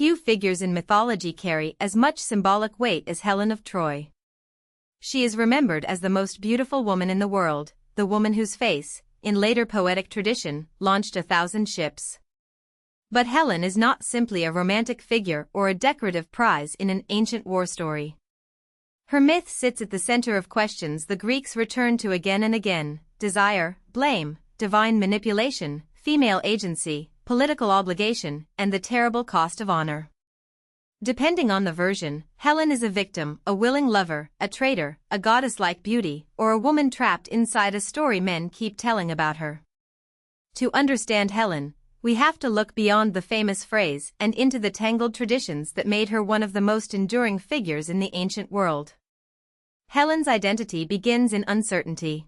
few figures in mythology carry as much symbolic weight as Helen of Troy. She is remembered as the most beautiful woman in the world, the woman whose face, in later poetic tradition, launched 1,000 ships. But Helen is not simply a romantic figure or a decorative prize in an ancient war story. Her myth sits at the center of questions the Greeks return to again and again: desire, blame, divine manipulation, female agency, political obligation, and the terrible cost of honor. Depending on the version, Helen is a victim, a willing lover, a traitor, a goddess-like beauty, or a woman trapped inside a story men keep telling about her. To understand Helen, we have to look beyond the famous phrase and into the tangled traditions that made her one of the most enduring figures in the ancient world. Helen's identity begins in uncertainty.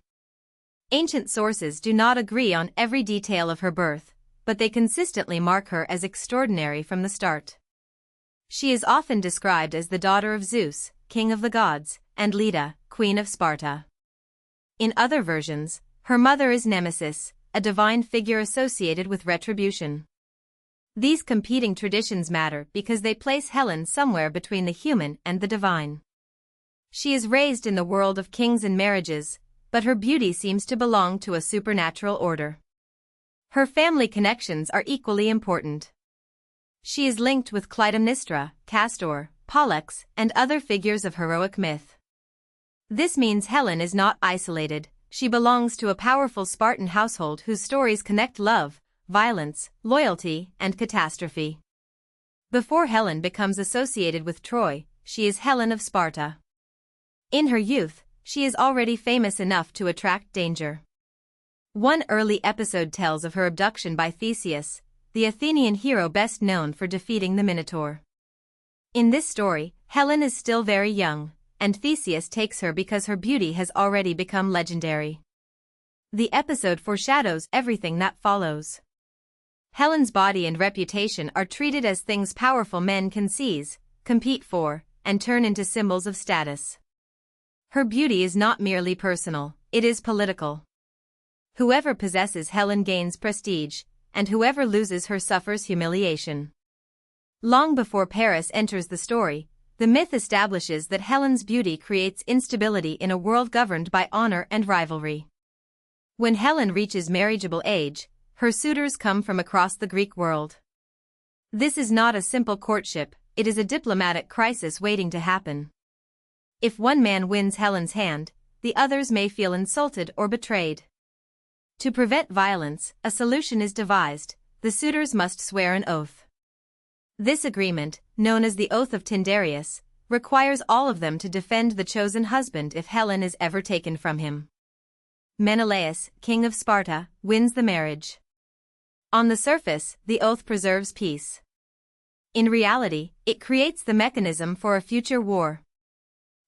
Ancient sources do not agree on every detail of her birth, but they consistently mark her as extraordinary from the start. She is often described as the daughter of Zeus, king of the gods, and Leda, queen of Sparta. In other versions, her mother is Nemesis, a divine figure associated with retribution. These competing traditions matter because they place Helen somewhere between the human and the divine. She is raised in the world of kings and marriages, but her beauty seems to belong to a supernatural order. Her family connections are equally important. She is linked with Clytemnestra, Castor, Pollux, and other figures of heroic myth. This means Helen is not isolated. She belongs to a powerful Spartan household whose stories connect love, violence, loyalty, and catastrophe. Before Helen becomes associated with Troy, she is Helen of Sparta. In her youth, she is already famous enough to attract danger. One early episode tells of her abduction by Theseus, the Athenian hero best known for defeating the Minotaur. In this story, Helen is still very young, and Theseus takes her because her beauty has already become legendary. The episode foreshadows everything that follows. Helen's body and reputation are treated as things powerful men can seize, compete for, and turn into symbols of status. Her beauty is not merely personal, it is political. Whoever possesses Helen gains prestige, and whoever loses her suffers humiliation. Long before Paris enters the story, the myth establishes that Helen's beauty creates instability in a world governed by honor and rivalry. When Helen reaches marriageable age, her suitors come from across the Greek world. This is not a simple courtship, it is a diplomatic crisis waiting to happen. If one man wins Helen's hand, the others may feel insulted or betrayed. To prevent violence, a solution is devised: the suitors must swear an oath. This agreement, known as the Oath of Tyndareus, requires all of them to defend the chosen husband if Helen is ever taken from him. Menelaus, king of Sparta, wins the marriage. On the surface, the oath preserves peace. In reality, it creates the mechanism for a future war.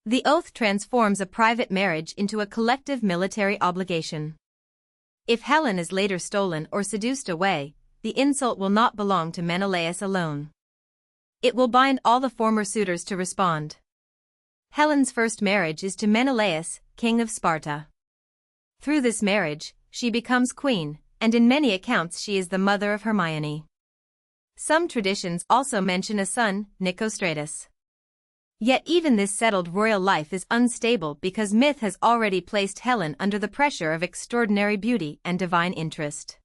The oath transforms a private marriage into a collective military obligation. If Helen is later stolen or seduced away, the insult will not belong to Menelaus alone. It will bind all the former suitors to respond. Helen's first marriage is to Menelaus, king of Sparta. Through this marriage, she becomes queen, and in many accounts she is the mother of Hermione. Some traditions also mention a son, Nicostratus. Yet even this settled royal life is unstable because myth has already placed Helen under the pressure of extraordinary beauty and divine interest.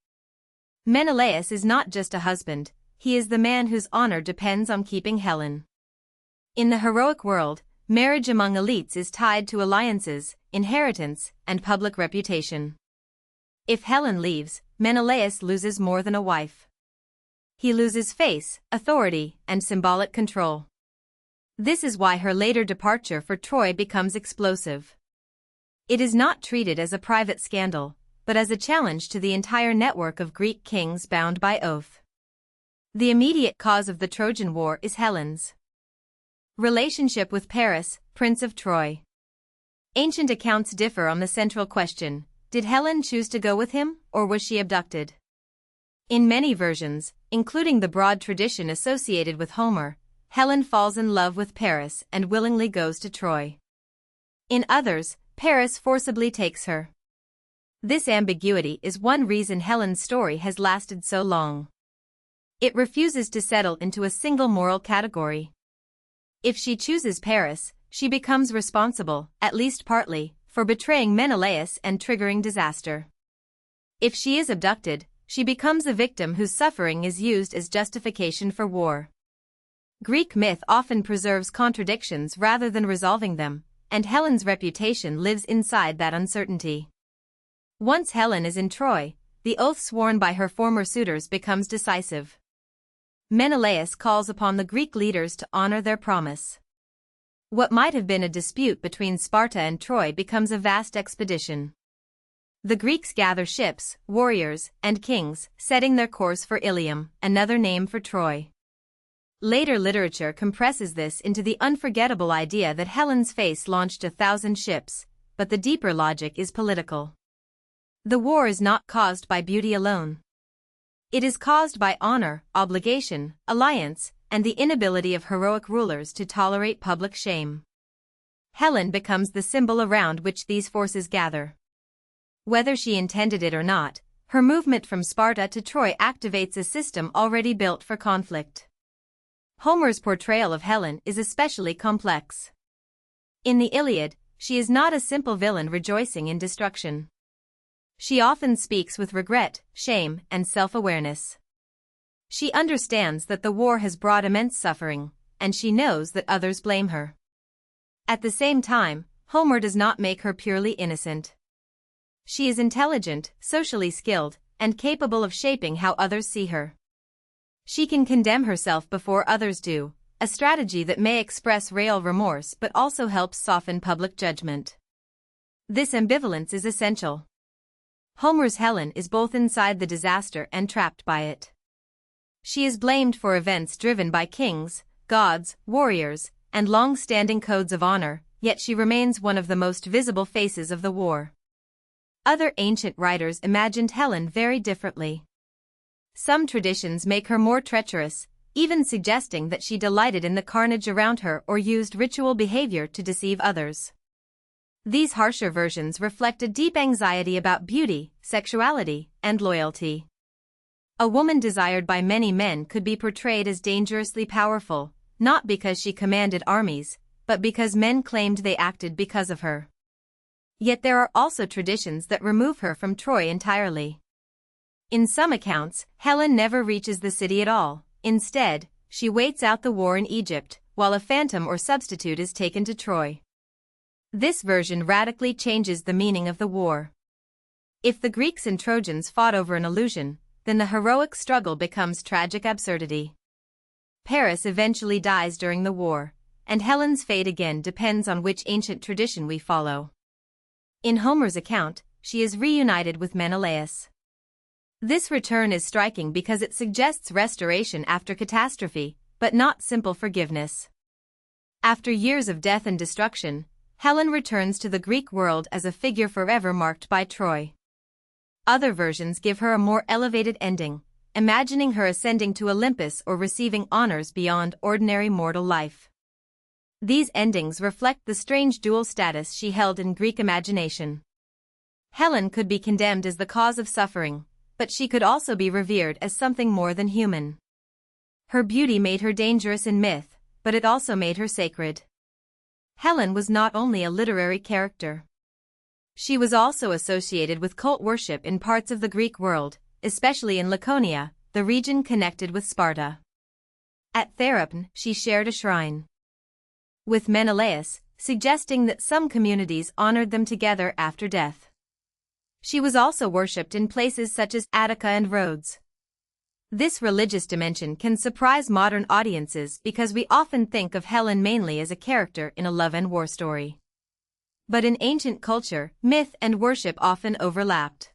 Menelaus is not just a husband, he is the man whose honor depends on keeping Helen. In the heroic world, marriage among elites is tied to alliances, inheritance, and public reputation. If Helen leaves, Menelaus loses more than a wife. He loses face, authority, and symbolic control. This is why her later departure for Troy becomes explosive. It is not treated as a private scandal, but as a challenge to the entire network of Greek kings bound by oath. The immediate cause of the Trojan War is Helen's relationship with Paris, Prince of Troy. Ancient accounts differ on the central question: did Helen choose to go with him, or was she abducted? In many versions, including the broad tradition associated with Homer, Helen falls in love with Paris and willingly goes to Troy. In others, Paris forcibly takes her. This ambiguity is one reason Helen's story has lasted so long. It refuses to settle into a single moral category. If she chooses Paris, she becomes responsible, at least partly, for betraying Menelaus and triggering disaster. If she is abducted, she becomes a victim whose suffering is used as justification for war. Greek myth often preserves contradictions rather than resolving them, and Helen's reputation lives inside that uncertainty. Once Helen is in Troy, the oath sworn by her former suitors becomes decisive. Menelaus calls upon the Greek leaders to honor their promise. What might have been a dispute between Sparta and Troy becomes a vast expedition. The Greeks gather ships, warriors, and kings, setting their course for Ilium, another name for Troy. Later literature compresses this into the unforgettable idea that Helen's face launched 1,000 ships, but the deeper logic is political. The war is not caused by beauty alone. It is caused by honor, obligation, alliance, and the inability of heroic rulers to tolerate public shame. Helen becomes the symbol around which these forces gather. Whether she intended it or not, her movement from Sparta to Troy activates a system already built for conflict. Homer's portrayal of Helen is especially complex. In the Iliad, she is not a simple villain rejoicing in destruction. She often speaks with regret, shame, and self-awareness. She understands that the war has brought immense suffering, and she knows that others blame her. At the same time, Homer does not make her purely innocent. She is intelligent, socially skilled, and capable of shaping how others see her. She can condemn herself before others do, a strategy that may express real remorse but also helps soften public judgment. This ambivalence is essential. Homer's Helen is both inside the disaster and trapped by it. She is blamed for events driven by kings, gods, warriors, and long-standing codes of honor, yet she remains one of the most visible faces of the war. Other ancient writers imagined Helen very differently. Some traditions make her more treacherous, even suggesting that she delighted in the carnage around her or used ritual behavior to deceive others. These harsher versions reflect a deep anxiety about beauty, sexuality, and loyalty. A woman desired by many men could be portrayed as dangerously powerful, not because she commanded armies, but because men claimed they acted because of her. Yet there are also traditions that remove her from Troy entirely. In some accounts, Helen never reaches the city at all. Instead, she waits out the war in Egypt, while a phantom or substitute is taken to Troy. This version radically changes the meaning of the war. If the Greeks and Trojans fought over an illusion, then the heroic struggle becomes tragic absurdity. Paris eventually dies during the war, and Helen's fate again depends on which ancient tradition we follow. In Homer's account, she is reunited with Menelaus. This return is striking because it suggests restoration after catastrophe, but not simple forgiveness. After years of death and destruction, Helen returns to the Greek world as a figure forever marked by Troy. Other versions give her a more elevated ending, imagining her ascending to Olympus or receiving honors beyond ordinary mortal life. These endings reflect the strange dual status she held in Greek imagination. Helen could be condemned as the cause of suffering, but she could also be revered as something more than human. Her beauty made her dangerous in myth, but it also made her sacred. Helen was not only a literary character. She was also associated with cult worship in parts of the Greek world, especially in Laconia, the region connected with Sparta. At Therapne, she shared a shrine with Menelaus, suggesting that some communities honored them together after death. She was also worshipped in places such as Attica and Rhodes. This religious dimension can surprise modern audiences because we often think of Helen mainly as a character in a love and war story. But in ancient culture, myth and worship often overlapped.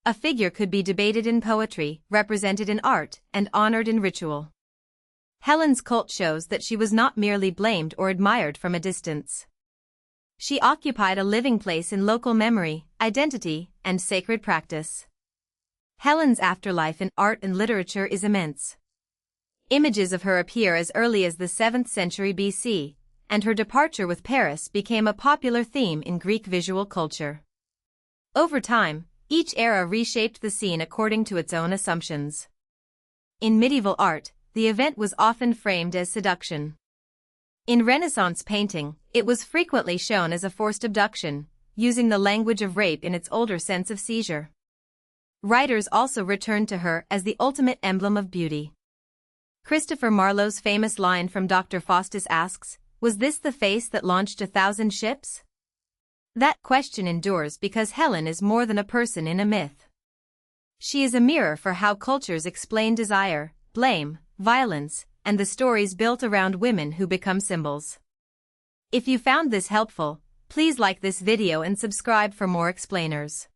A figure could be debated in poetry, represented in art, and honored in ritual. Helen's cult shows that she was not merely blamed or admired from a distance. She occupied a living place in local memory, identity, and sacred practice. Helen's afterlife in art and literature is immense. Images of her appear as early as the 7th century BC, and her departure with Paris became a popular theme in Greek visual culture. Over time, each era reshaped the scene according to its own assumptions. In medieval art, the event was often framed as seduction. In Renaissance painting, it was frequently shown as a forced abduction, using the language of rape in its older sense of seizure. Writers also returned to her as the ultimate emblem of beauty. Christopher Marlowe's famous line from Dr. Faustus asks, "Was this the face that launched 1,000 ships?" That question endures because Helen is more than a person in a myth. She is a mirror for how cultures explain desire, blame, violence, and the stories built around women who become symbols. If you found this helpful, please like this video and subscribe for more explainers.